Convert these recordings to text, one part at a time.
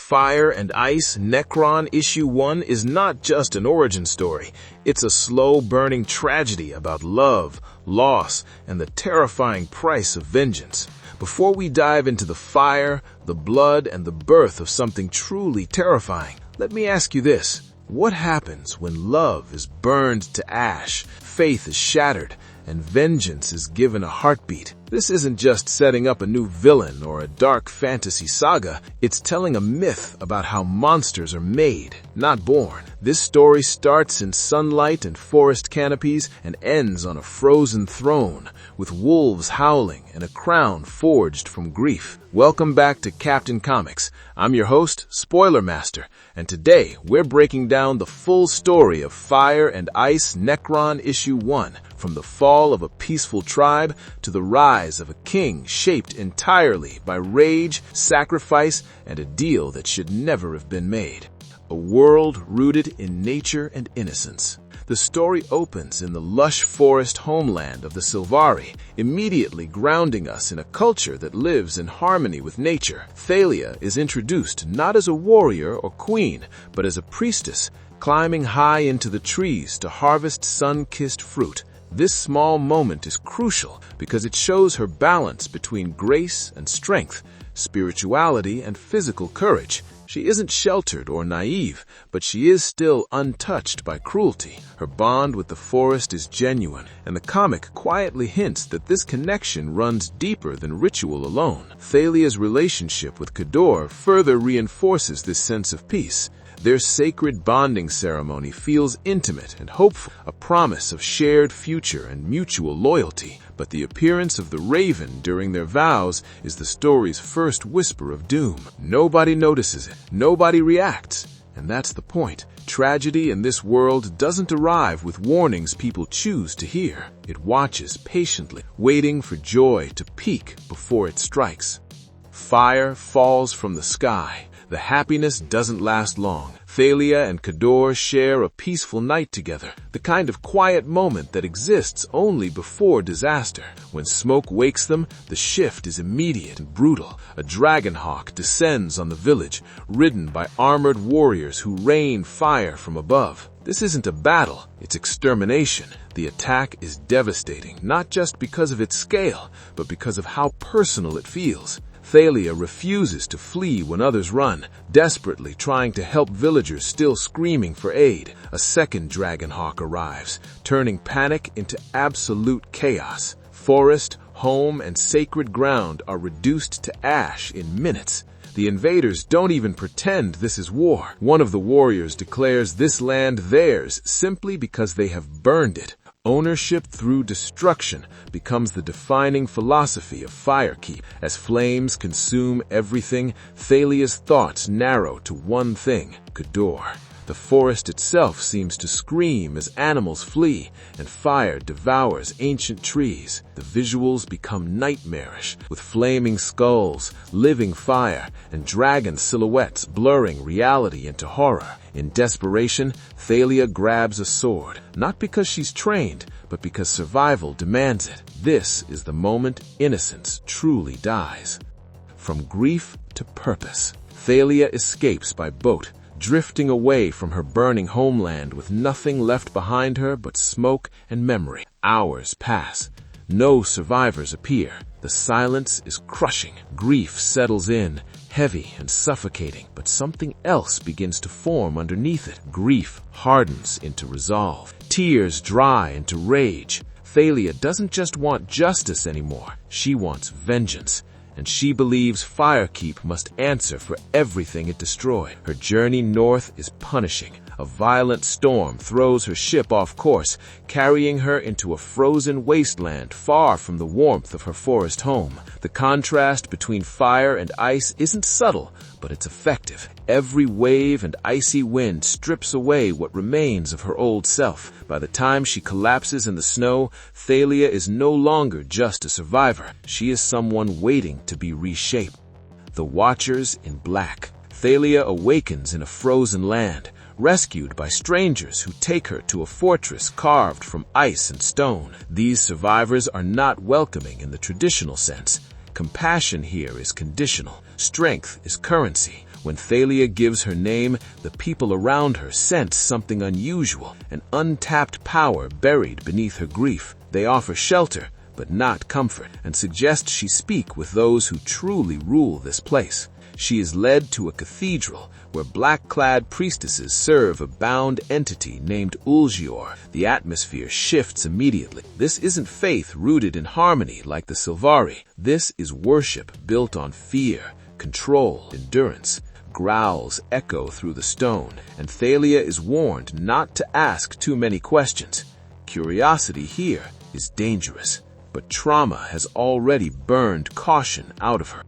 Fire and Ice Nekron Issue 1 is not just an origin story. It's a slow-burning tragedy about love, loss, and the terrifying price of vengeance. Before we dive into the fire, the blood, and the birth of something truly terrifying, let me ask you this. What happens when love is burned to ash, faith is shattered, and vengeance is given a heartbeat? This isn't just setting up a new villain or a dark fantasy saga. It's telling a myth about how monsters are made, not born. This story starts in sunlight and forest canopies and ends on a frozen throne, with wolves howling and a crown forged from grief. Welcome back to Captain Comics. I'm your host, Spoiler Master, and today we're breaking down the full story of Fire and Ice Nekron Issue 1, from the fall of a peaceful tribe to the rise of a king shaped entirely by rage, sacrifice, and a deal that should never have been made. A world rooted in nature and innocence. The story opens in the lush forest homeland of the Sylvari, immediately grounding us in a culture that lives in harmony with nature. Thaleia is introduced not as a warrior or queen, but as a priestess, climbing high into the trees to harvest sun-kissed fruit. This small moment is crucial because it shows her balance between grace and strength, spirituality and physical courage. She isn't sheltered or naive, but she is still untouched by cruelty. Her bond with the forest is genuine, and the comic quietly hints that this connection runs deeper than ritual alone. Thaleia's relationship with Kador further reinforces this sense of peace. Their sacred bonding ceremony feels intimate and hopeful, a promise of shared future and mutual loyalty. But the appearance of the raven during their vows is the story's first whisper of doom. Nobody notices it, nobody reacts, and that's the point. Tragedy in this world doesn't arrive with warnings people choose to hear. It watches patiently, waiting for joy to peak before it strikes. Fire falls from the sky. The happiness doesn't last long. Thaleia and Kador share a peaceful night together, the kind of quiet moment that exists only before disaster. When smoke wakes them, the shift is immediate and brutal. A dragonhawk descends on the village, ridden by armored warriors who rain fire from above. This isn't a battle, it's extermination. The attack is devastating, not just because of its scale, but because of how personal it feels. Thaleia refuses to flee when others run, desperately trying to help villagers still screaming for aid. A second dragonhawk arrives, turning panic into absolute chaos. Forest, home, and sacred ground are reduced to ash in minutes. The invaders don't even pretend this is war. One of the warriors declares this land theirs simply because they have burned it. Ownership through destruction becomes the defining philosophy of Firekeep. As flames consume everything, Thaleia's thoughts narrow to one thing: Kador. The forest itself seems to scream as animals flee, and fire devours ancient trees. The visuals become nightmarish, with flaming skulls, living fire, and dragon silhouettes blurring reality into horror. In desperation, Thaleia grabs a sword, not because she's trained, but because survival demands it. This is the moment innocence truly dies. From grief to purpose, Thaleia escapes by boat, drifting away from her burning homeland with nothing left behind her but smoke and memory. Hours pass. No survivors appear. The silence is crushing. Grief settles in, heavy and suffocating, but something else begins to form underneath it. Grief hardens into resolve. Tears dry into rage. Thaleia doesn't just want justice anymore. She wants vengeance. And she believes Firekeep must answer for everything it destroyed. Her journey north is punishing. A violent storm throws her ship off course, carrying her into a frozen wasteland far from the warmth of her forest home. The contrast between fire and ice isn't subtle, but it's effective. Every wave and icy wind strips away what remains of her old self. By the time she collapses in the snow, Thaleia is no longer just a survivor. She is someone waiting to be reshaped. The Watchers in Black. Thaleia awakens in a frozen land, rescued by strangers who take her to a fortress carved from ice and stone. These survivors are not welcoming in the traditional sense. Compassion here is conditional. Strength is currency. When Thaleia gives her name, the people around her sense something unusual, an untapped power buried beneath her grief. They offer shelter, but not comfort, and suggest she speak with those who truly rule this place. She is led to a cathedral where black-clad priestesses serve a bound entity named Ulgior. The atmosphere shifts immediately. This isn't faith rooted in harmony like the Silvari. This is worship built on fear, control, endurance. Growls echo through the stone, and Thaleia is warned not to ask too many questions. Curiosity here is dangerous, but trauma has already burned caution out of her.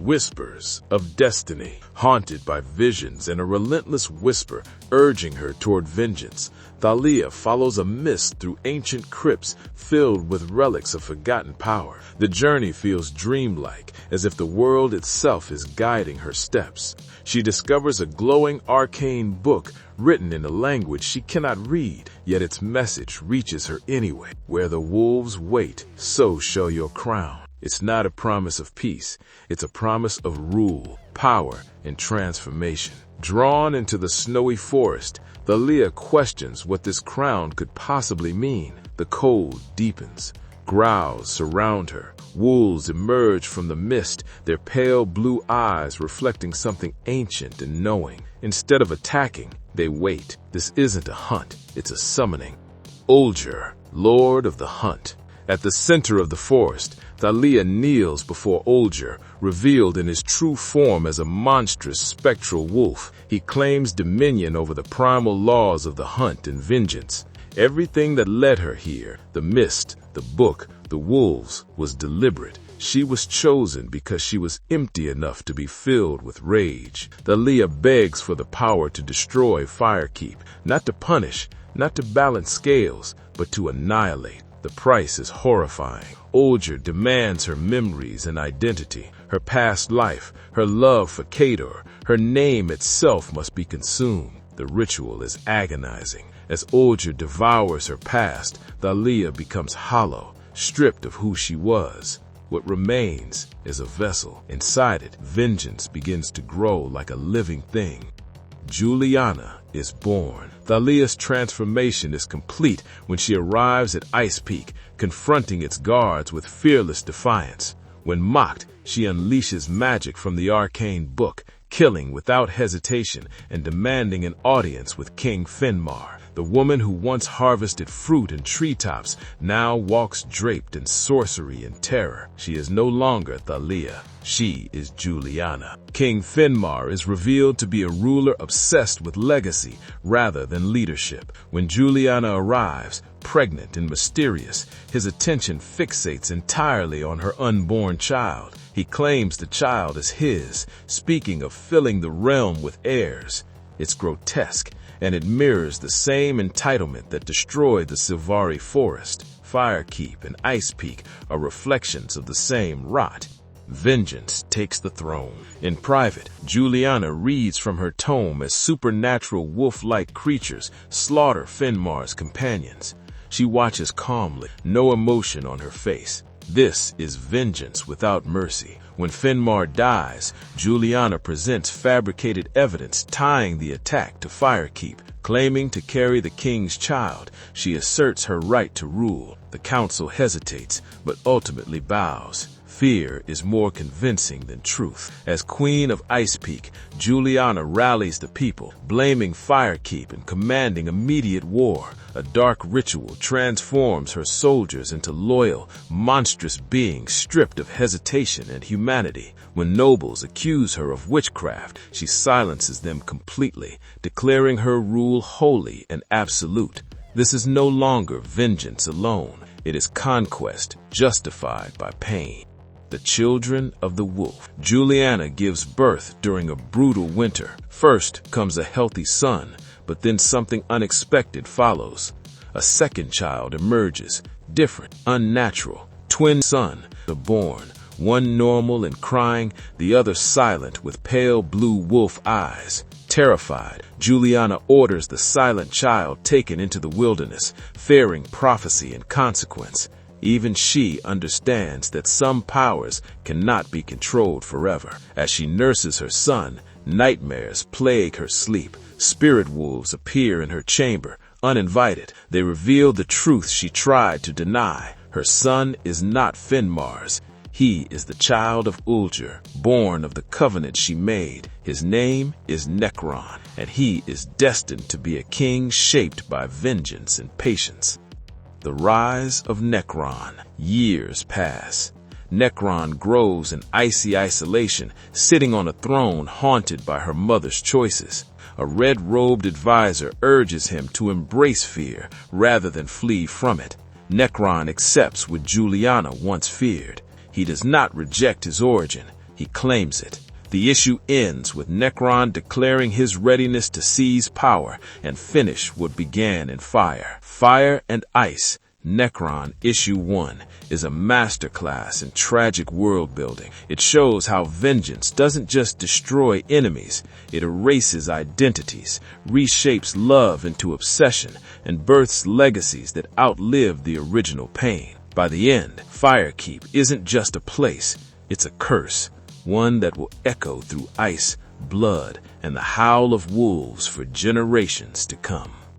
Whispers of destiny, haunted by visions and a relentless whisper urging her toward vengeance. Thaleia follows a mist through ancient crypts filled with relics of forgotten power. The journey feels dreamlike, as if the world itself is guiding her steps. She discovers a glowing arcane book written in a language she cannot read, yet its message reaches her anyway. Where the wolves wait, so shall your crown. It's not a promise of peace. It's a promise of rule, power, and transformation. Drawn into the snowy forest, Thaleia questions what this crown could possibly mean. The cold deepens. Growls surround her. Wolves emerge from the mist, their pale blue eyes reflecting something ancient and knowing. Instead of attacking, they wait. This isn't a hunt, it's a summoning. Ulgior, Lord of the Hunt. At the center of the forest, Thaleia kneels before Ulgior, revealed in his true form as a monstrous spectral wolf. He claims dominion over the primal laws of the hunt and vengeance. Everything that led her here, the mist, the book, the wolves, was deliberate. She was chosen because she was empty enough to be filled with rage. Thaleia begs for the power to destroy Firekeep, not to punish, not to balance scales, but to annihilate. The price is horrifying. Ulgior demands her memories and identity, her past life, her love for Kador. Her name itself must be consumed. The ritual is agonizing. As Ulgior devours her past, Thaleia becomes hollow, stripped of who she was. What remains is a vessel. Inside it, vengeance begins to grow like a living thing. Juliana is born. Thaleia's transformation is complete when she arrives at Ice Peak, confronting its guards with fearless defiance. When mocked, she unleashes magic from the arcane book, killing without hesitation and demanding an audience with King Finmar. The woman who once harvested fruit in treetops now walks draped in sorcery and terror. She is no longer Thaleia. She is Juliana. King Finmar is revealed to be a ruler obsessed with legacy rather than leadership. When Juliana arrives, pregnant and mysterious, his attention fixates entirely on her unborn child. He claims the child is his, speaking of filling the realm with heirs. It's grotesque, and it mirrors the same entitlement that destroyed the Silvari forest. Firekeep and Ice Peak are reflections of the same rot. Vengeance takes the throne. In private, Juliana reads from her tome as supernatural wolf-like creatures slaughter Finmar's companions. She watches calmly, no emotion on her face. This is vengeance without mercy. When Finmar dies, Juliana presents fabricated evidence tying the attack to Firekeep. Claiming to carry the king's child, she asserts her right to rule. The council hesitates, but ultimately bows. Fear is more convincing than truth. As Queen of Ice Peak, Juliana rallies the people, blaming Firekeep and commanding immediate war. A dark ritual transforms her soldiers into loyal, monstrous beings stripped of hesitation and humanity. When nobles accuse her of witchcraft, she silences them completely, declaring her rule holy and absolute. This is no longer vengeance alone. It is conquest justified by pain. The children of the wolf. Juliana gives birth during a brutal winter. First comes a healthy son, but then something unexpected follows. A second child emerges, different, unnatural. Twin sons are born, one normal and crying, the other silent with pale blue wolf eyes. Terrified, Juliana orders the silent child taken into the wilderness, fearing prophecy and consequence. Even she understands that some powers cannot be controlled forever. As she nurses her son, Nightmares plague her sleep. Spirit wolves appear in her chamber, uninvited. They reveal the truth she tried to deny. Her son is not Finmar's. He is the child of Ulgior, born of the covenant she made. His name is Nekron, and he is destined to be a king shaped by vengeance and patience. The rise of Nekron. Years pass. Nekron grows in icy isolation, sitting on a throne haunted by her mother's choices. A red-robed advisor urges him to embrace fear rather than flee from it. Nekron accepts what Juliana once feared. He does not reject his origin, he claims it. The issue ends with Nekron declaring his readiness to seize power and finish what began in fire. Fire and Ice. Nekron Issue 1 is a masterclass in tragic world-building. It shows how vengeance doesn't just destroy enemies, it erases identities, reshapes love into obsession, and births legacies that outlive the original pain. By the end, Firekeep isn't just a place, it's a curse, one that will echo through ice, blood, and the howl of wolves for generations to come.